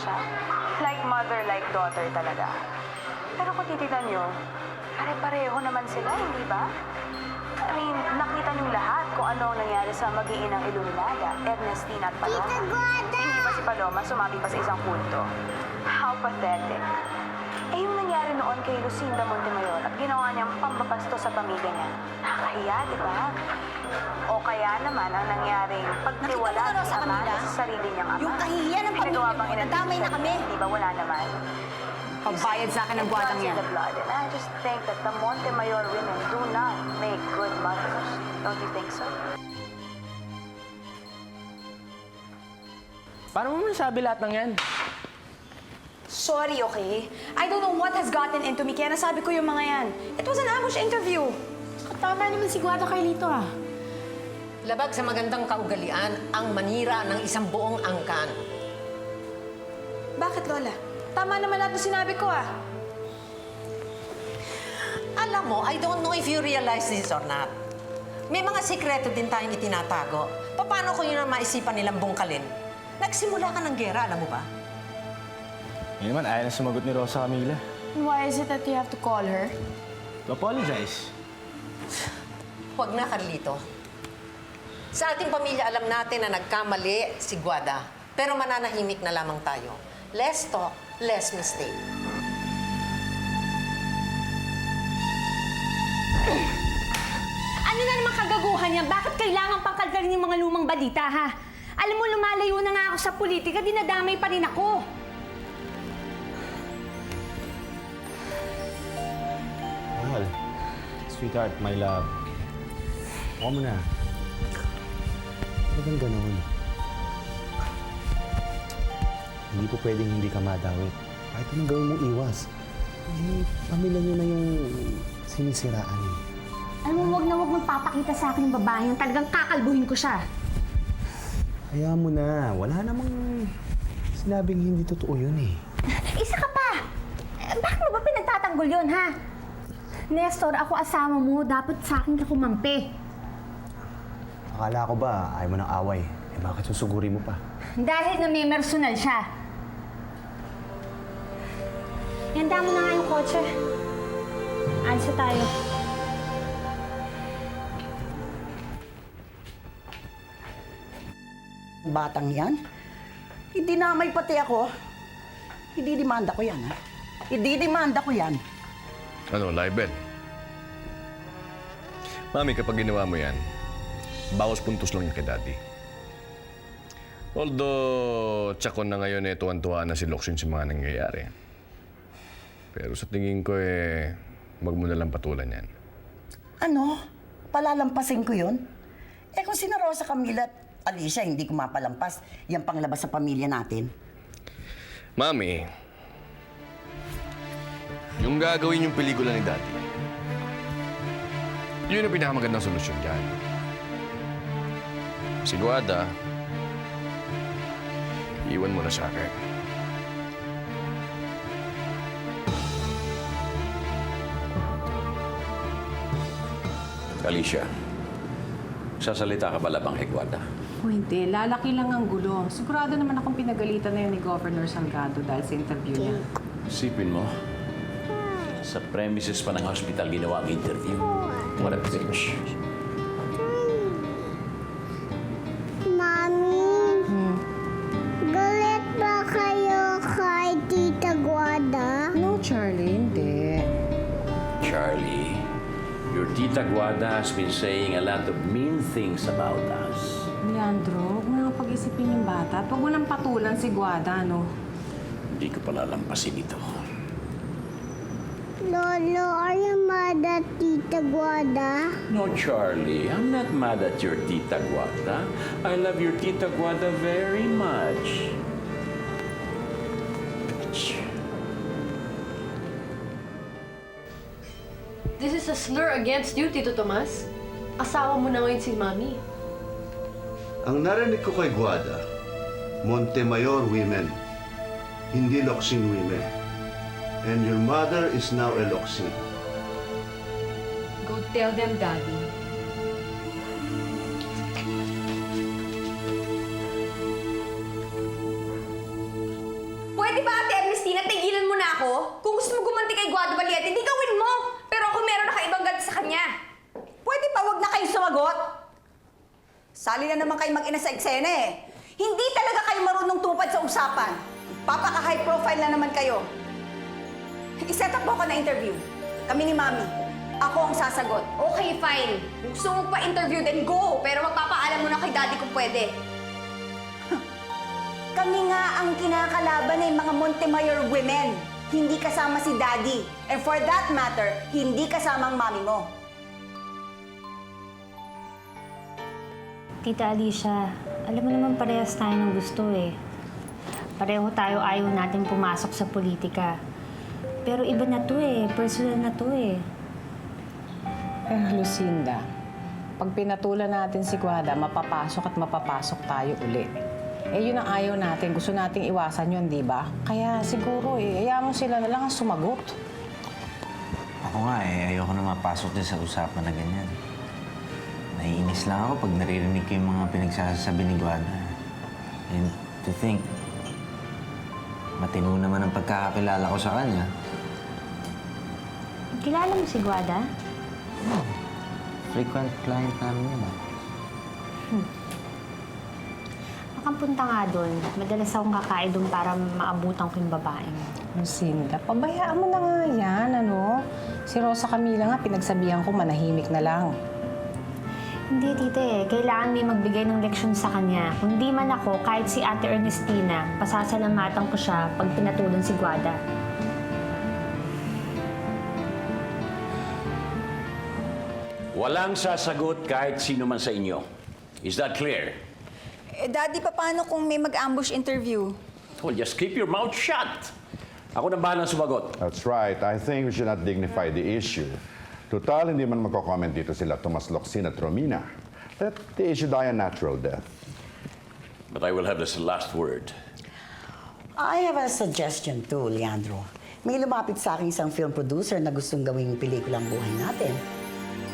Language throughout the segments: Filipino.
siya. Like mother, like daughter talaga. Pero kung titignan nyo, pare-pareho naman sila, hindi ba? I mean, nakita niyo lahat kung ano ang nangyari sa mag-iinang Iluminada, Ernestina at Paloma. Hindi pa si Paloma sumagi pa sa isang kulto. How pathetic. Eh, yung nangyari noon kay Lucinda Montemayor at ginawa niyang pambabasto sa pamilya niya. Nakakahiya, di ba? O kaya naman ang nangyaring pagtiwala Nakita mo, ni Rosa Amanda Camila? sa sarili niyang ama. Yung kahihiyan ng pamilya Pinagawa mo, pang nadamay na kami. Di ba wala naman? Pagbayad sa akin ng guwatang yan. The blood. And I just think that the Montemayor women do not make good mothers. Don't you think so? Paano mo nasabi lahat ng yan? Sorry, okay? I don't know what has gotten into me, kaya nasabi ko yung mga yan. It was an ambush interview. Tama naman si Guada Carlito, ah. Labag sa magandang kaugalian ang manira ng isang buong angkan. Bakit, Lola? Tama naman lahat ng sinabi ko, ah. Alam mo, I don't know if you realize this or not. May mga sikreto din tayong itinatago. Paano kung yun ang maisipan nilang bungkalin? Nagsimula ka ng gera, alam mo ba? Ngayon naman, ayaw na sumagot ni Rosa Camila. Why is it that you have to call her? To apologize. Huwag na, Carlito. Sa ating pamilya, alam natin na nagkamali si Guada. Pero mananahimik na lamang tayo. Less talk, less mistake. Ano na naman kagaguhan niya? Bakit kailangan pang kalkalin yung mga lumang balita, ha? Alam mo, lumalayo na nga ako sa politika, dinadamay pa rin ako. Mahal. Sweetheart, my love. Huwag mo na. Huwag kang ganoon. Hindi po pwedeng hindi ka madawit. Kahit anong gawin mong iwas. Eh, pamilya niyo na yung sinisiraan eh. Alam mo, wag mong papakita sa akin yung babae yung talagang kakalbuhin ko siya. Hayaan mo na. Wala namang sinabing hindi totoo yun eh. Isa ka pa! Bakit mo ba pinagtatanggol yun, ha? Nestor, ako asawa mo, dapat sa akin ka kumampi. Akala ko ba ayaw mo ng away? Eh bakit susuguri mo pa? Dahil na may personal siya. Handa mo na nga yung kotse. Alis na tayo. Batang yan? Idinamay pati ako. Ididimanda ko yan, ha? Ididimanda ko yan. Ano, libel? Mami, kapag ginawa mo yan, bawas puntos lang yung kay Daddy. Although, tsakon na ngayon tuwan-tuwa na si Locsin sa mga nangyayari. Pero sa tingin ko wag mo nalang patulan yan. Ano? Palalampasin ko yun? Eh kung si Rosa Camila at Alicia hindi ko mapalampas, yan panglabas sa pamilya natin. Mami, yung gagawin yung pelikula ni Daddy, yun ang pinakamagandang solusyon dyan. Si Guada, iwan mo na sa akin. Alicia, sasalita ka ba labang kay Guada? O hindi, lalaki lang ang gulo. Sigurado naman akong pinagalitan na yun ni Governor Salgado dahil sa interview niya. Isipin mo, sa premises pa ng hospital ginawa ang interview. What a bitch. Mami, galit ba kayo kay Tita Guada? No, Charlie, hindi. Charlie, your Tita Guada has been saying a lot of mean things about us. Leandro, huwag mo nang pag-isipin yung bata at huwag mo nang patulan si Guada, no? Hindi ko palalampasin ito. Lolo, are you mad at Tita Guada? No, Charlie, I'm not mad at your Tita Guada. I love your Tita Guada very much. Bitch. This is a slur against you, Tito Tomas. Asawa mo na ngayon si Mami. Ang narinig ko kay Guada, Montemayor women, hindi Locsin women. And your mother is now a Locsin. Go tell them, Daddy. sumagot? Sali na naman kayo mag-ina sa eksena eh. Hindi talaga kayo marunong tupad sa usapan. Papaka-high profile na naman kayo. I-set up mo ako na interview. Kami ni Mami. Ako ang sasagot. Okay, fine. Kung gusto mo pa interview, then go. Pero magpapaalam mo na kay Daddy kung pwede. Kami nga ang kinakalaban ng mga Montemayor women. Hindi kasama si Daddy. And for that matter, hindi kasama ang Mami mo. Tita Alicia, alam mo naman parehas tayo ng gusto eh. Pareho tayo ayaw natin pumasok sa politika. Pero iba na to eh. Personal na to eh. Lucinda, pag pinatulan natin si Guada, mapapasok at mapapasok tayo uli. Yun ang ayaw natin. Gusto nating iwasan yun, di ba? Kaya siguro hayaan mo sila na lang ang sumagot. Ako nga ayoko na mapasok din sa usapan na ganyan. Naiinis lang ako pag naririnig ko yung mga pinagsasabi ni Guada. And to think, matino naman ang pagkakakilala ko sa kanya. Kilala mo si Guada? Frequent client namin yun. Makapunta nga doon. Madalas akong kakain doon para maabutan ko yung babaeng. Lucinda, pabayaan mo na nga yan, ano? Si Rosa Camila nga, pinagsabihan ko manahimik na lang. Hindi, tita eh. Kailangan may magbigay ng leksyon sa kanya. Kung di man ako, kahit si Ate Ernestina, pasasalamatan ko siya pag pinatulan si Guada. Walang sasagot kahit sino man sa inyo. Is that clear? Daddy, paano kung may mag-ambush interview? Well, just keep your mouth shut. Ako na bahalang sumagot. That's right. I think we should not dignify the issue. Total, hindi man magko-comment dito sila Tomas Locsin at Romina. Let the issue die a natural death. But I will have this last word. I have a suggestion too, Leandro. May lumapit sa akin isang film producer na gustong gawing pelikulang buhay natin.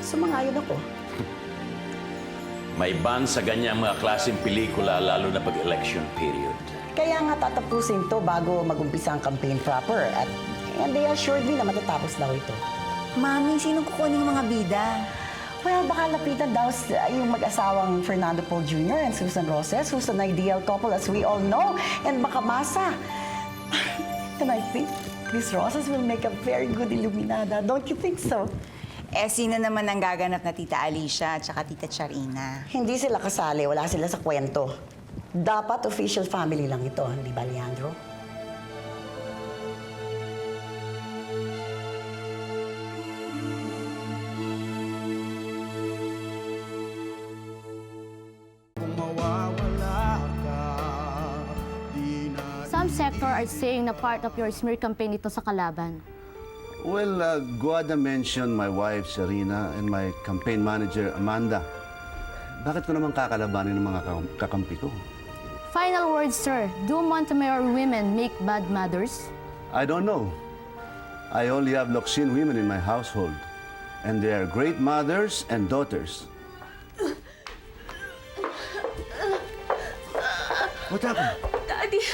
Sumangayon ako. May ban sa ganyang mga klaseng pelikula, lalo na pag-election period. Kaya nga tatapusin to bago mag-umpisa ang campaign proper. And they assured me na matatapos daw ito. Mami, sinong kukunin yung mga bida? Well, baka lapitan daw yung mag-asawang Fernando Paul Jr. and Susan Roses, who's an ideal couple as we all know, and baka masa. And I think Miss Roses will make a very good Illuminada. Don't you think so? Sino naman ang gaganap na Tita Alicia at saka Tita Charina? Hindi sila kasali, wala sila sa kwento. Dapat official family lang ito, hindi ba, Leandro? Some sector are saying na part of your smear campaign ito sa kalaban. Well, Guada mentioned my wife, Serena, and my campaign manager, Amanda. Bakit ko naman kakalabanin ng mga kakampi ko? Final words, sir. Do Montemayor women make bad mothers? I don't know. I only have Locsin women in my household. And they are great mothers and daughters. What happened? Daddy,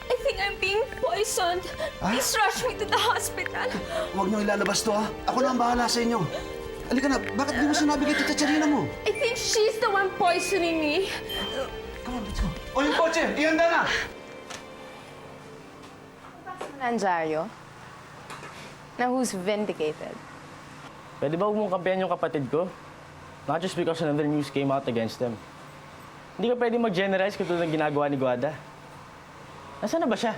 I think I'm being poisoned. Please rush me to the hospital. Huwag niyo ilalabas to, ha? Ako na ang bahala sa inyo. Halika na, bakit di mo sinabi kay Tita Charina mo? I think she's the one poisoning me. Come on, let's go. O yung kotse, ihanda na! Anjario, na who's vindicated? Pwede ba huwag mong kampihan yung kapatid ko? Not just because another news came out against them. Hindi ka pwede mag-generalize katulad ng ginagawa ni Guada. Nasaan na ba siya?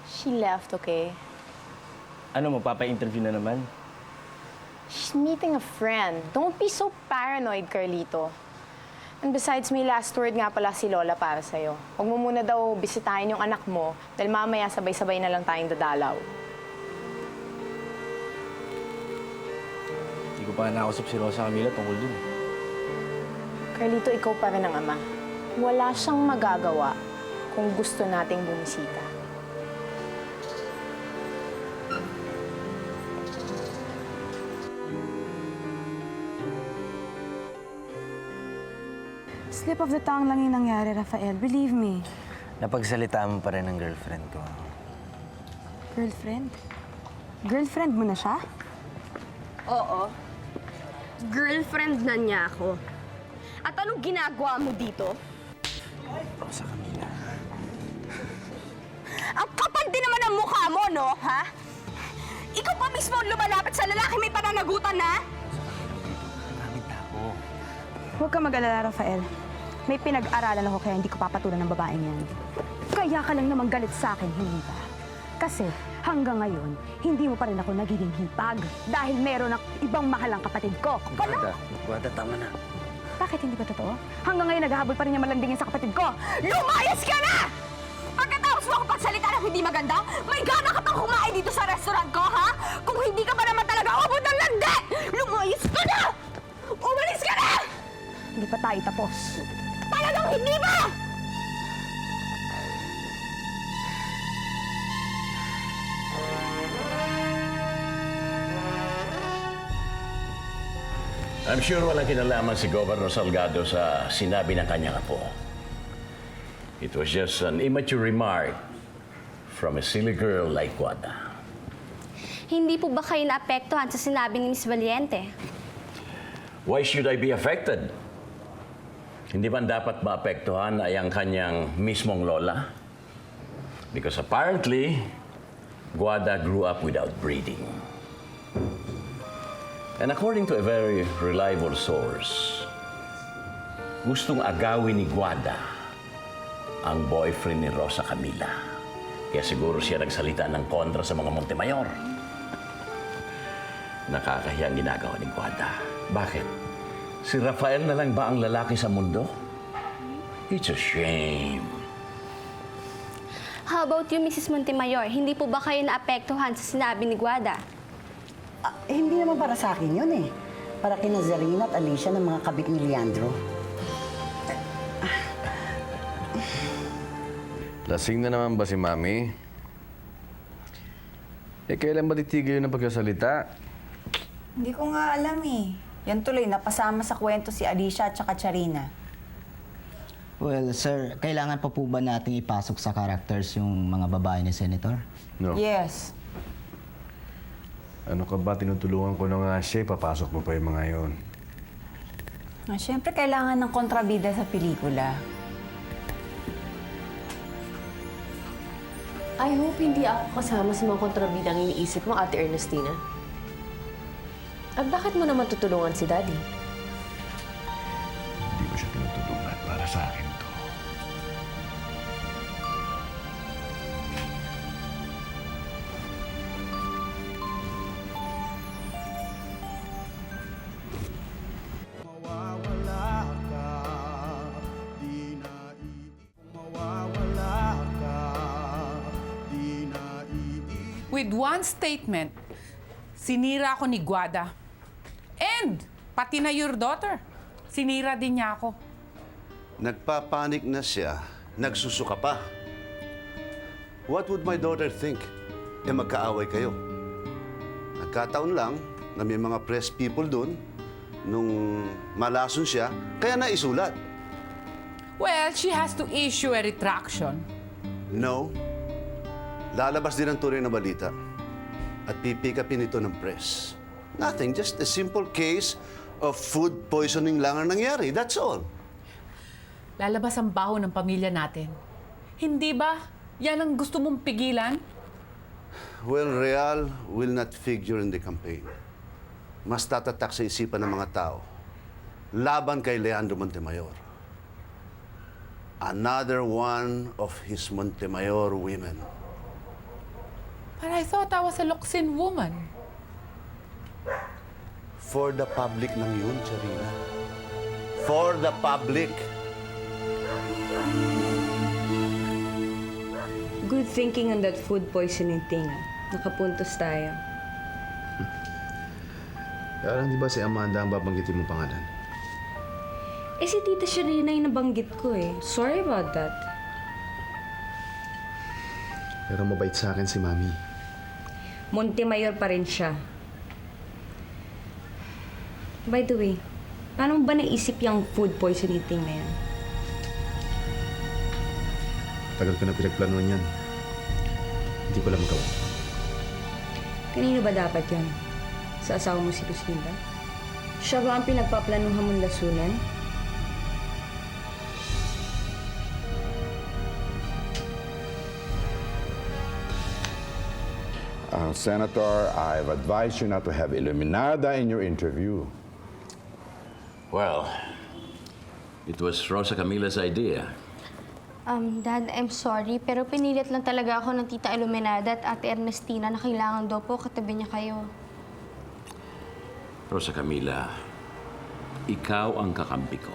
She left, okay? Ano, magpapa-interview na naman? She's meeting a friend. Don't be so paranoid, Carlito. And besides, may last word nga pala si Lola para sa'yo. Huwag mo muna daw bisitahin yung anak mo dahil mamaya sabay-sabay na lang tayong dadalaw. Hindi ko pa nakausap si Rosa Camila tungkol dun. Carlito, ikaw pa rin ang ama. Wala siyang magagawa kung gusto nating bumisita. Slip of the tongue lang yung nangyari, Rafael. Believe me. Napagsalitaan mo pa rin ng girlfriend ko. Girlfriend? Girlfriend mo na siya? Oo. Girlfriend na niya ako. At anong ginagawa mo dito? Rosa Camila. Ang kapal din naman ang mukha mo, no? Ha? Ikaw pa mismo ang lumalapit sa lalaki may pananagutan na? Huwag ka mag-alala, Rafael. May pinag-aralan ako kaya hindi ko papatulan ng babaeng yan. Kaya ka lang naman galit sa akin, hindi ba? Kasi hanggang ngayon, hindi mo pa rin ako nagiging hipag dahil meron ng ibang mahalang kapatid ko. Guada, tama na. Bakit hindi ba totoo? Hanggang ngayon naghahabol pa rin niya malandingin sa kapatid ko. Lumayas ka na! Pagkatapos mo ako pagsalita ng hindi maganda, may gana ka pang kumain dito sa restaurant ko, ha? Kung hindi ka ba naman talaga ubod ng landi! Lumayas ka na! Umalis ka na! Hindi pa tayo tapos. Talagang hindi ba? I'm sure walang kinalaman si Governor Salgado sa sinabi ng kanyang apo. It was just an immature remark from a silly girl like Guada. Hindi po ba kayo naapektuhan sa sinabi ni Miss Valiente? Why should I be affected? Hindi ba dapat maapektuhan ay ang kanyang mismong lola? Because apparently, Guada grew up without breeding. And according to a very reliable source, gustong agawin ni Guada ang boyfriend ni Rosa Camila. Kaya siguro siya nagsalita ng kontra sa mga Montemayor. Nakakahiyang ginagawa ni Guada. Bakit? Si Rafael na lang ba ang lalaki sa mundo? It's a shame. How about you, Mrs. Montemayor? Hindi po ba kayo naapektuhan sa sinabi ni Guada? Hindi naman para sa akin yun eh. Para kina Zarina at Alicia ng mga kabit ni Leandro. Lasing na naman ba si Mami? Kailan ba titigil yun ng pagkasalita? Hindi ko nga alam eh. Yan tuloy, napasama sa kwento si Alicia at saka Charina. Well, sir, kailangan pa po ba nating ipasok sa characters yung mga babae ni Senator? No. Yes. Ano ka ba? Tinutulungan ko na nga siya. Papasok mo pa yung mga yon. Siyempre, kailangan ng kontrabida sa pelikula. I hope hindi ako kasama sa mga kontrabidang iniisip mo, Ate Ernestina. At bakit mo naman tutulungan si Daddy? Hindi ko siya tinutulungan. Para sa akin to. With one statement, sinira ako ni Guada. And pati na your daughter, sinira din niya ako. Nagpapanik na siya, nagsusuka pa. What would my daughter think? Magkaaway kayo. Nagkataon lang na may mga press people dun nung malason siya, kaya naisulat. Well, she has to issue a retraction. No. Lalabas din ang tunay na balita. At pipikapin ito ng press. Nothing, just a simple case of food poisoning lang ang nangyari. That's all. Lalabas ang baho ng pamilya natin. Hindi ba? Yan ang gusto mong pigilan? Well, Real will not figure in the campaign. Mas tatatak sa isipan ng mga tao. Laban kay Leandro Montemayor. Another one of his Montemayor women. But I thought I was a Locsin woman. For the public lang yun, Charina. For the public. Good thinking on that food poisoning thing. Nakapuntos tayo. Kaya lang di ba si Amanda ang babanggitin mong pangalan? Si Tita Sharina yung nabanggit ko eh. Sorry about that. Pero mabait sa akin si Mami. Montemayor pa rin siya. By the way, paano mo ba naisip yung food poisoning thing na yan? Tagal ko na pinagplanuhan yan. Hindi ko lang magawa. Kanino ba dapat yun? Sa asawa mo si Lucinda? Siya ba ang pinagpaplanuhan mong lasunan? Senator, I've advised you not to have Illuminada in your interview. Well, it was Rosa Camila's idea. Dad, I'm sorry, pero pinilit lang talaga ako ng Tita Iluminada at Ate Ernestina na kailangan daw po katabi niya kayo. Rosa Camila, ikaw ang kakampi ko.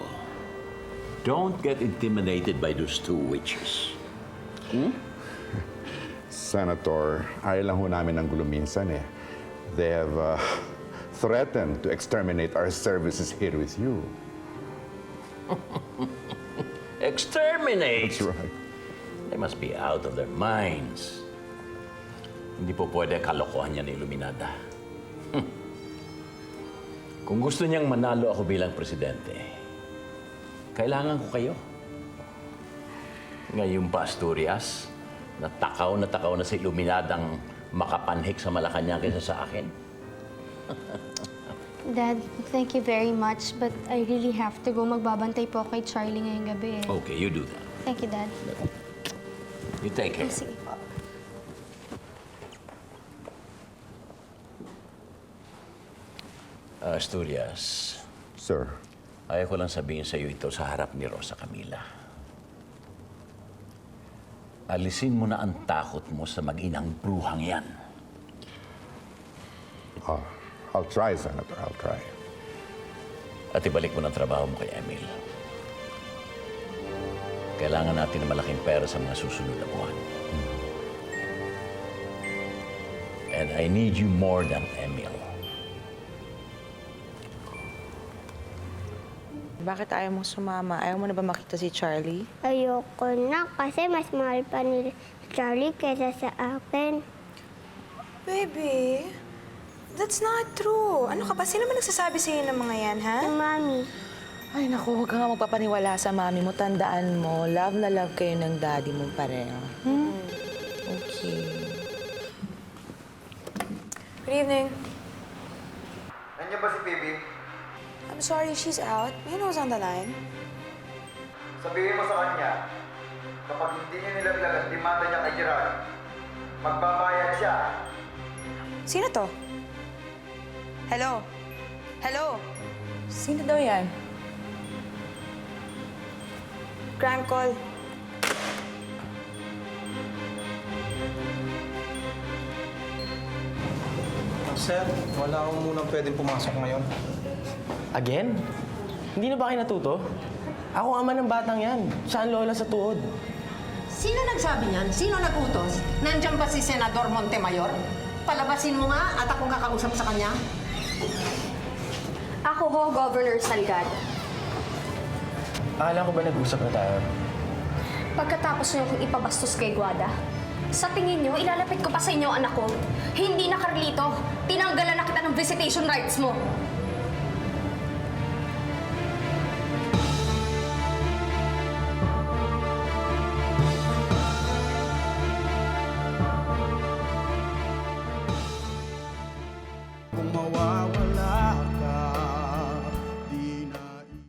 Don't get intimidated by those two witches. Senator, ayaw lang ho namin ng gulo minsan eh. They have threatened to exterminate our services here with you. Exterminate! That's right. They must be out of their minds. Hindi po pwede kalokohan niya ni Illuminada. Kung gusto niyang manalo ako bilang presidente, kailangan ko kayo. Ngayon pa, Asturias, na takaw na si Illuminadang makapanhik sa Malacanang kaysa sa akin. Dad, thank you very much, but I really have to go. Magbabantay po kay Charlie ngayong gabi eh. Okay, you do that. Thank you, Dad. You take care. Sige po. Asturias. Sir. Ayaw ko lang sabihin sa iyo ito sa harap ni Rosa Camila. Alisin mo na ang takot mo sa mag-inang bruhang yan. I'll try, Senator. I'll try. At ibalik mo ng trabaho mo kay Emil. Kailangan natin ng malaking pera sa mga susunod na buwan. And I need you more than Emil. Bakit ayaw mong sumama? Ayaw mo na ba makita si Charlie? Ayoko na kasi mas mahal pa ni Charlie kaysa sa akin. Baby, that's not true. Ano ka ba? Sino ba nagsasabi sa'yo ng mga yan, ha? Si Mami. Ay, naku, huwag ka nga magpapaniwala sa mami mo. Tandaan mo, love na love kayo ng daddy mo pareho. Okay. Good evening. Nandiyan ba si Phoebe? I'm sorry, she's out. May who's on the line? Sabihin mo sa kanya, kapag hindi niya nilaglag ang demanda niya kay Gerard, magbabayad siya. Sino to? Hello? Hello? Sino daw yan? Crank call. Sir, wala akong munang pwedeng pumasok ngayon. Again? Hindi na ba kayo natuto? Ako ama ng batang yan. Siya ang lola sa tuod. Sino nagsabi niyan? Sino nagutos? Nandiyan ba si Senador Montemayor? Palabasin mo nga at akong kakausap sa kanya. Ako ho, Governor Salgado. Akala ko ba nag-usap na tayo? Pagkatapos niyo kong ipabastos kay Guada, sa tingin niyo, ilalapit ko pa sa inyo ang anak ko. Hindi na, Carlito. Tinanggalan na kita ng visitation rights mo.